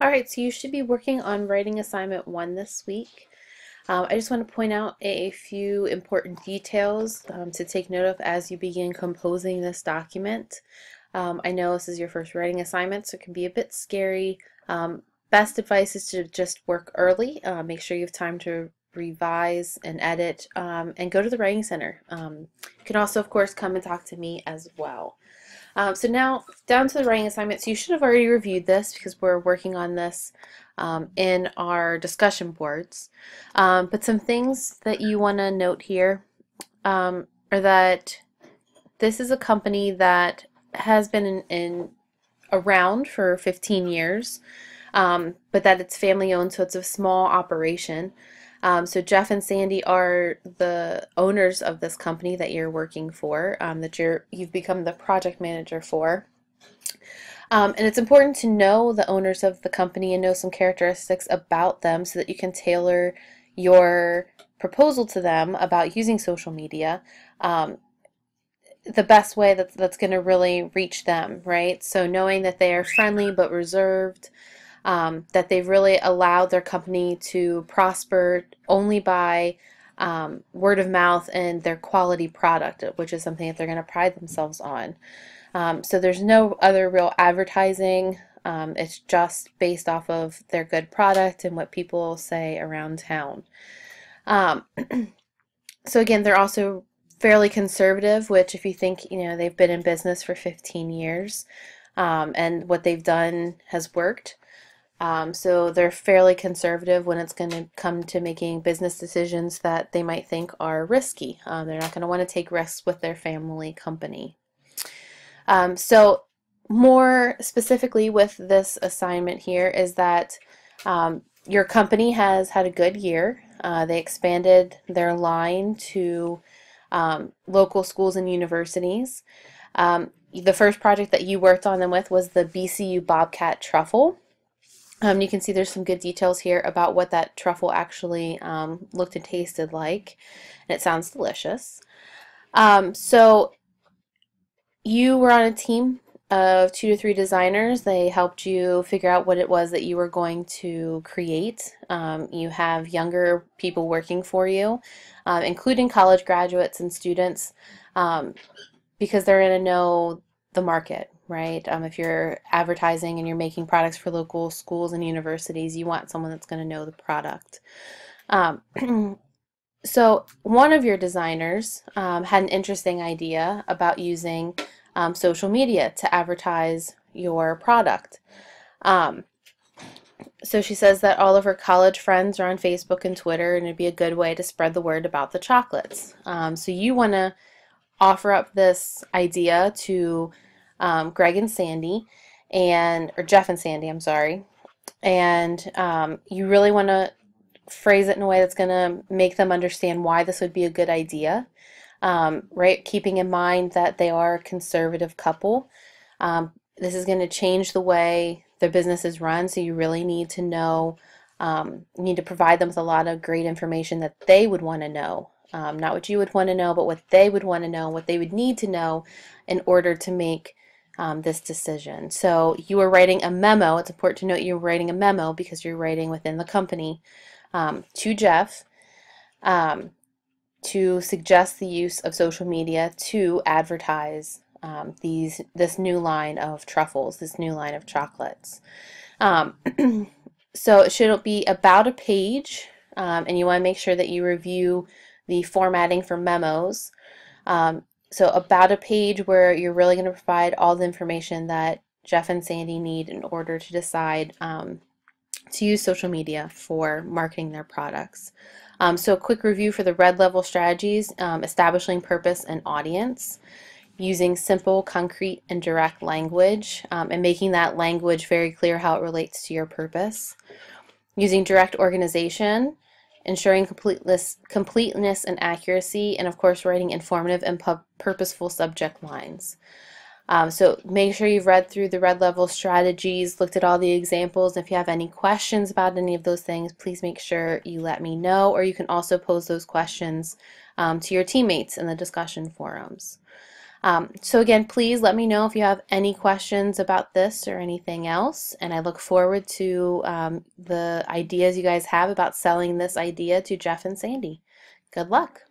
All right, so you should be working on writing assignment one this week. I just want to point out a few important details to take note of as you begin composing this document. I know this is your first writing assignment, so it can be a bit scary. Best advice is to just work early. Make sure you have time to revise and edit, and go to the Writing Center. You can also, of course, come and talk to me as well. So now down to the writing assignments. You should have already reviewed this because we're working on this in our discussion boards. But some things that you want to note here are that this is a company that has been around for 15 years, but that it's family owned, so it's a small operation. So Jeff and Sandy are the owners of this company that you're working for, that you've become the project manager for. And it's important to know the owners of the company and know some characteristics about them so that you can tailor your proposal to them about using social media the best way that's going to really reach them, right? So knowing that they are friendly but reserved, that they've really allowed their company to prosper only by word of mouth and their quality product, which is something that they're going to pride themselves on. So there's no other real advertising. It's just based off of their good product and what people say around town. Um, so again, they're also fairly conservative, which if you think, they've been in business for 15 years, and what they've done has worked. So they're fairly conservative when it's going to come to making business decisions that they might think are risky. They're not going to want to take risks with their family company. So more specifically with this assignment here is that your company has had a good year. They expanded their line to local schools and universities. The first project that you worked on them with was the BCU Bobcat Truffle. You can see there's some good details here about what that truffle actually looked and tasted like, and it sounds delicious. So you were on a team of 2 to 3 designers. They helped you figure out what it was that you were going to create. You have younger people working for you, including college graduates and students, because they're going to know the market, right? If you're advertising and you're making products for local schools and universities, you want someone that's going to know the product. So one of your designers had an interesting idea about using social media to advertise your product. So she says that all of her college friends are on Facebook and Twitter, and it'd be a good way to spread the word about the chocolates. So you want to offer up this idea to Greg and Sandy, or Jeff and Sandy, I'm sorry, and you really want to phrase it in a way that's going to make them understand why this would be a good idea, right? Keeping in mind that they are a conservative couple. This is going to change the way their business is run, so you really need to know, you need to provide them with a lot of great information that they would want to know. Not what you would want to know, but what they would want to know, what they would need to know in order to make this decision. So you are writing a memo. It's important to note you're writing a memo because you're writing within the company to Jeff to suggest the use of social media to advertise this new line of truffles, this new line of chocolates. So it should be about a page, and you want to make sure that you review the formatting for memos. So about a page where you're really going to provide all the information that Jeff and Sandy need in order to decide to use social media for marketing their products. So a quick review for the red level strategies: establishing purpose and audience, using simple, concrete, and direct language, and making that language very clear how it relates to your purpose, using direct organization, ensuring completeness and accuracy, and of course writing informative and purposeful subject lines. So make sure you've read through the red level strategies, looked at all the examples. If you have any questions about any of those things, please make sure you let me know, or you can also pose those questions to your teammates in the discussion forums. So again, please let me know if you have any questions about this or anything else, and I look forward to the ideas you guys have about selling this idea to Jeff and Sandy. Good luck.